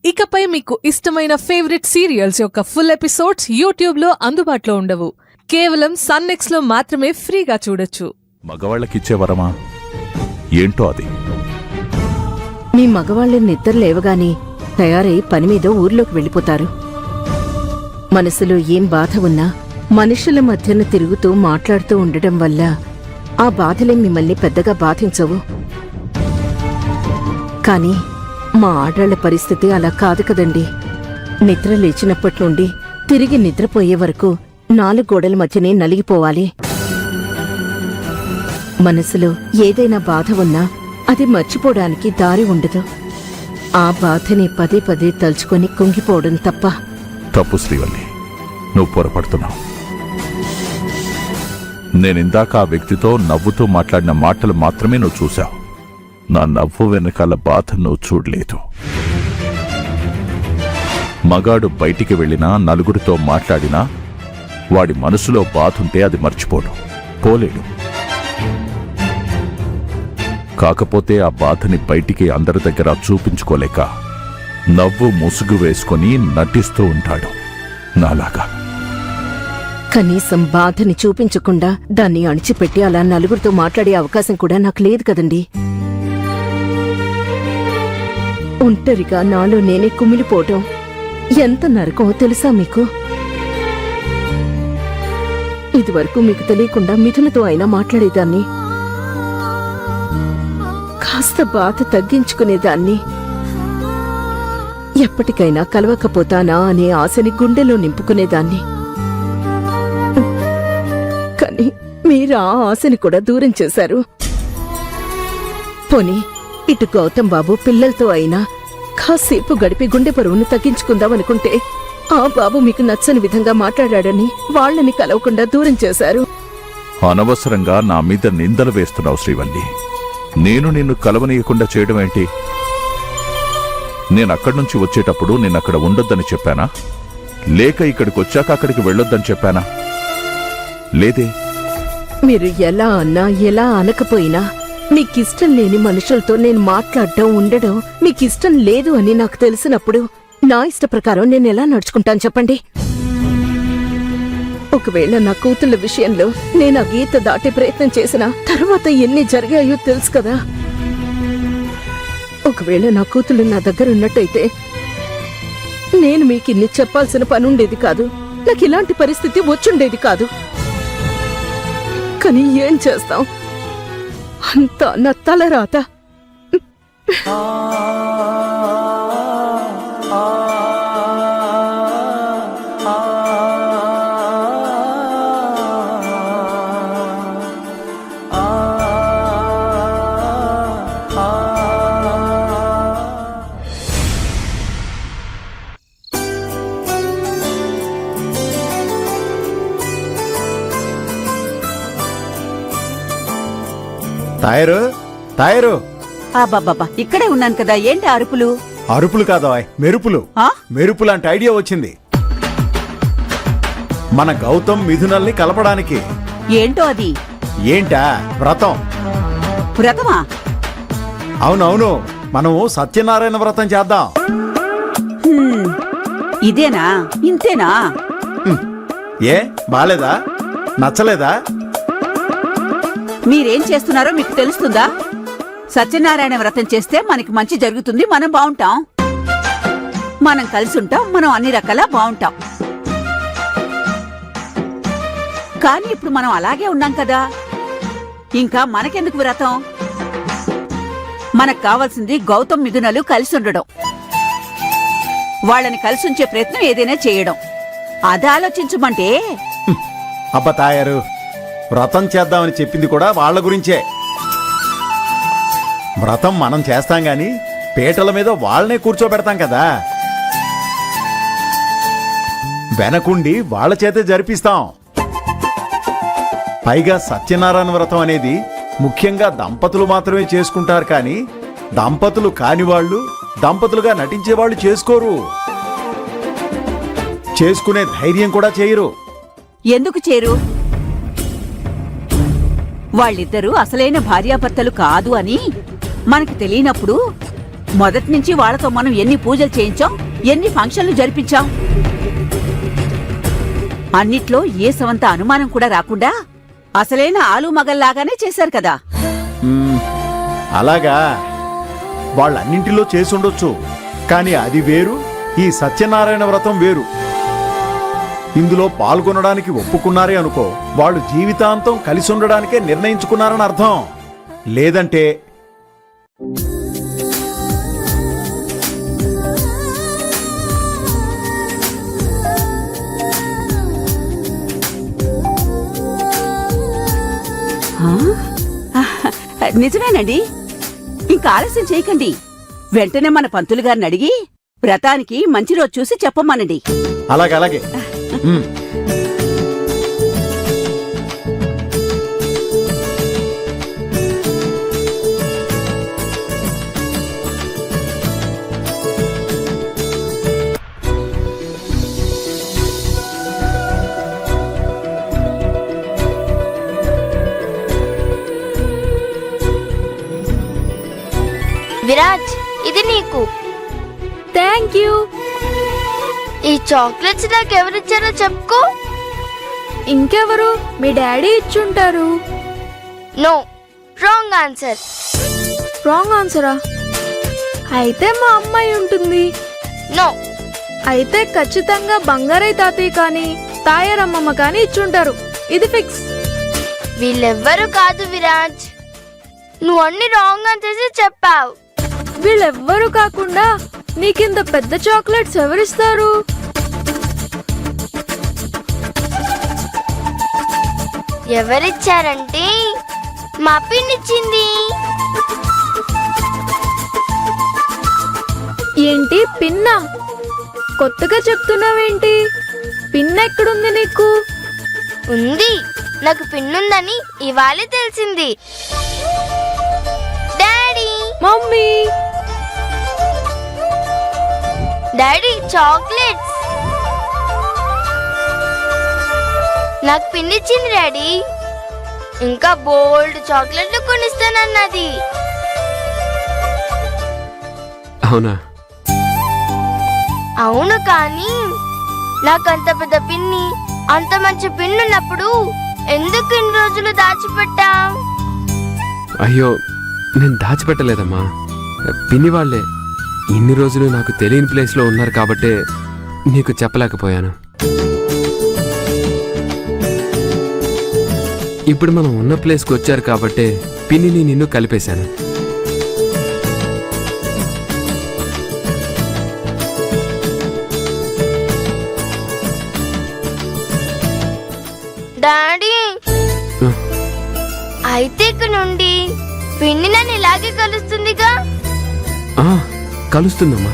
ఇకపై మీకు ఇష్టమైన ఫేవరెట్ సీరియల్స్ యొక్క ఫుల్ ఎపిసోడ్స్ యూట్యూబ్లో అందుబాటులో ఉండవు. కేవలం సన్నెక్స్లో మాత్రమే ఫ్రీగా చూడొచ్చు. మగవాళ్ళకిచ్చే వరమా ఏంటో అది. మీ మగవాళ్ళ నిద్ర లేవగానే తయారై పని మీద ఊర్లోకి వెళ్ళిపోతారు. మనసులో ఏం బాధ ఉన్నా మనుషుల మధ్యన తిరుగుతూ మాట్లాడుతూ ఉండడం వల్ల ఆ బాధలే మిమ్మల్ని పెద్దగా బాధించవు. కాని మా ఆడాళ్ల పరిస్థితి అలా కాదు కదండి. నిద్ర లేచినప్పటి నుండి తిరిగి నిద్రపోయే వరకు 4 గోడల మధ్యనే నలిగిపోవాలి. మనసులో ఏదైనా బాధ ఉన్నా అది మర్చిపోవడానికి దారి ఉండదు. ఆ బాధని పదే పదే తలుచుకొని కుంగిపోవడం తప్ప. తప్పు శ్రీవల్లి, నువ్వు పొరపడుతున్నావు. నేనిందాక ఆ వ్యక్తితో నవ్వుతూ మాట్లాడిన మాటలు మాత్రమే నువ్వు చూశావు. నా నవ్వు వెనకాల బాధ నువ్వు చూడలేదు. మగాడు బయటికి వెళ్ళినా నలుగురితో మాట్లాడినా వాడి మనసులో బాధుంటే అది మర్చిపోడు, పోలేడు. కాకపోతే ఆ బాధని బయటికి అందరి దగ్గర చూపించుకోలేక నవ్వు ముసుగు వేసుకొని నటిస్తూ ఉంటాడు నాలాగా. కనీసం బాధని చూపించకుండా దాన్ని అణిచిపెట్టి అలా నలుగురితో మాట్లాడే అవకాశం కూడా నాకు లేదు కదండి. ఒంటరిగా నాలో నేనే కుమిలిపోవటం ఎంత నరకమో తెలుసా మీకు? ఇదివరకు మీకు తెలియకుండా మిథునతో అయినా మాట్లాడేదాన్ని, కాస్త బాధ తగ్గించుకునేదాన్ని. ఎప్పటికైనా కలవకపోతానా అనే ఆశని గుండెలో నింపుకునేదాన్ని. కానీ మీరు ఆ ఆశని కూడా దూరం చేశారు. పోనీ ఇటు గౌతమ్ బాబు పిల్లలతో అయినా కాసేపు గడిపి గుండె బరువును తగ్గించుకుందామనుకుంటే ఆ బాబు మీకు నచ్చని విధంగా మాట్లాడాడని వాళ్ళని కలవకుండా దూరం చేశారు. అనవసరంగా నా మీద నిందలు వేస్తున్నావు శ్రీవల్లి. నేను నిన్ను కలవనీయకుండా చేయడం ఏంటి? నేనక్కడి నుంచి వచ్చేటప్పుడు నిన్నక్కడ ఉండొద్దని చెప్పానా? లేక ఇక్కడికి వచ్చాక అక్కడికి వెళ్ళొద్దని చెప్పానా? లేదే. మీరు ఎలా అన్నా ఎలా అనకపోయినా మీకిష్టం లేని మనుషులతో నేను మాట్లాడటం ఉండడం మీకిష్టం లేదు అని నాకు తెలిసినప్పుడు నా ఇష్ట ప్రకారం నేను ఎలా నడుచుకుంటాను చెప్పండి? ఒకవేళ నా కూతుళ్ళ విషయంలో నేను ఆ గీత దాటే ప్రయత్నం చేసినా తర్వాత ఎన్ని జరిగాయో తెలుసు కదా. ఒకవేళ నా కూతుళ్ళు నా దగ్గర ఉన్నట్టయితే నేను మీకిన్ని చెప్పాల్సిన పని ఉండేది కాదు. నాకు ఇలాంటి పరిస్థితి వచ్చుండేది కాదు. కానీ ఏం చేస్తాం, అంతా నా తలరాత. తాయరు తాయరు. బాబా ఇక్కడే ఉన్నాను కదా, ఏంటి అరుపులు? అరుపులు కాదా, మెరుపులు. మెరుపు లాంటి ఐడియా వచ్చింది మన గౌతమ్ మిథునల్ని కలపడానికి. ఏంటో అది? ఏంటా? వ్రతం. వ్రతమా? అవునవును, మనము సత్యనారాయణ వ్రతం చేద్దాం. ఇదేనా? ఇంతేనా? ఏ బాలేదా? నచ్చలేదా? మీరేం చేస్తున్నారో మీకు తెలుస్తుందా? సత్యనారాయణ వ్రతం చేస్తే మనకి మంచి జరుగుతుంది, మనం బావుంటాం, మనం కలిసి ఉంటాం, మనం అన్ని రకాలా బావుంటాం. కానీ ఇప్పుడు మనం అలాగే ఉన్నాం కదా, ఇంకా మనకెందుకు వ్రతం? మనకు కావాల్సింది గౌతమ్ మిథునలు కలిసి ఉండడం, వాళ్ళని కలిసి ఉంచే ప్రయత్నం ఏదైనా చేయడం. అది ఆలోచించమంటే. అబ్బా తాయారు, వ్రతం చేద్దామని చెప్పింది కూడా వాళ్ళ గురించే. వ్రతం మనం చేస్తాం గాని పీటల మీద వాళ్ళనే కూర్చోబెడతాం కదా, వెనకుండి వాళ్ళ చేతే జరిపిస్తాం. పైగా సత్యనారాయణ వ్రతం అనేది ముఖ్యంగా దంపతులు మాత్రమే చేసుకుంటారు, కానీ దంపతులు కాని వాళ్ళు, దంపతులుగా నటించేవాళ్ళు చేసుకోరు, చేసుకునే ధైర్యం కూడా చేయరు. ఎందుకు చేరు? వాళ్ళిద్దరూ అసలైన భార్యాభర్తలు కాదు అని మనకి తెలియనప్పుడు మొదటి నుంచి వాళ్ళతో మనం ఎన్ని పూజలు చేయించాం, ఎన్ని ఫంక్షన్లు జరిపించాం. అన్నిట్లో ఏ సవంత అనుమానం కూడా రాకుండా అసలైన ఆలు మగల్లాగానే చేశారు కదా. అలాగా వాళ్ళన్నింటిలో చేసుండొచ్చు, కానీ అది వేరు, ఈ సత్యనారాయణ వ్రతం వేరు. ఇందులో పాల్గొనడానికి ఒప్పుకున్నారే అనుకో, వాళ్ళు జీవితాంతం కలిసి ఉండడానికే నిర్ణయించుకున్నారని అర్థం. లేదంటే నిజమేనండి. ఇంకా ఆలస్యం చేయకండి. వెంటనే మన పంతులు గారిని అడిగి వ్రతానికి మంచి రోజు చూసి చెప్పమనండి. అలాగే విరాజ్, ఇది నీకు. Thank you. ఈ చాక్లెట్స్ నాకు ఎవరిచ్చారో చెప్పుకో. ఇంకెవరు? మీ డాడీ ఇచ్చుంటారు. No, wrong answer. రాంగ్ ఆన్సరా? అయితే మా అమ్మాయి ఉంటుంది. నో. అయితే ఖచ్చితంగా బంగారయ్య తాతయ్య కానీ తాయారమ్మమ్మ కానీ ఇచ్చుంటారు. ఇది ఫిక్స్. వీళ్ళెవ్వరూ కాదు విరాజ్, నువ్వు అన్ని రాంగ్ ఆన్సర్స్ చెప్పావు. వీళ్ళెవ్వరూ కాకుండా నీకింత పెద్ద చాక్లెట్స్ ఎవరిస్తారు? ఎవరిచ్చారంటే మా పిన్నిచ్చింది. ఏంటి పిన్నా? కొత్తగా చెప్తున్నావేంటి? పిన్ ఎక్కడుంది నీకు? ఉంది, నాకు పిన్నుందని ఇవాళే తెలిసింది. డాడీ, మమ్మీ, డాడీ చాక్లెట్స్ నాకు పిన్నిచ్చింది డాడీ. ఇంకా బోల్డ్ చాక్లెట్లు కొనిస్తానన్నది. అవునా? అవును, కానీ నాకంత పెద్ద పిన్ని, అంత మంచి పిన్నున్నప్పుడు ఎందుకు ఇన్ని రోజులు దాచిపెట్టా? అయ్యో, నేను దాచిపెట్టలేదమ్మా. పిన్ని వాళ్ళే ఇన్ని రోజులు నాకు తెలియని ప్లేస్లో ఉన్నారు కాబట్టే నీకు చెప్పలేకపోయాను. ఇప్పుడు మనం ఉన్న ప్లేస్కి వచ్చారు కాబట్టే పిన్నిని నిన్ను కలిపేశాను. డాడీ, అయితే ఇక నుండి పిన్ని నన్ను ఇలాగే కలుస్తుందిగా? ఆ, కలుస్తుందమ్మా.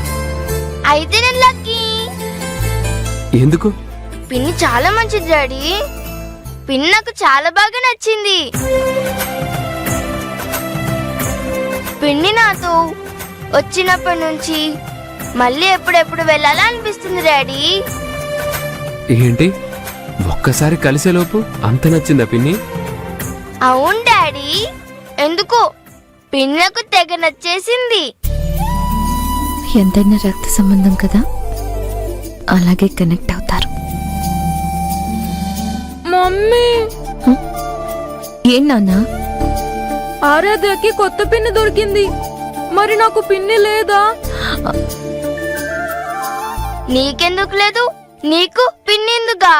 అయితే నేను లక్కీ. ఎందుకు? పిన్ని చాలా మంచిది డాడీ. పిన్ని నాకు చాలా బాగా నచ్చింది. పిన్ని నాతో వచ్చినప్పటి నుంచి మళ్ళీ ఎప్పుడెప్పుడు వెళ్ళాలా అనిపిస్తుంది డాడీ. ఏంటి, ఒక్కసారి కలిసేలోపు అంత నచ్చిందా పిన్ని? అవును డాడీ, ఎందుకో పిన్ని నాకు తెగ నచ్చేసింది. ఎంతైనా రక్త సంబంధం కదా, అలాగే కనెక్ట్ అవుతారు. మమ్మీ, ఏం నాన్నా? ఆరాధ్యకి కొత్త పిన్ని దొరికింది. మరి నాకు పిన్ని లేదా? నీకెందుకు లేదు? నీకు పిన్ని ఎందుగా?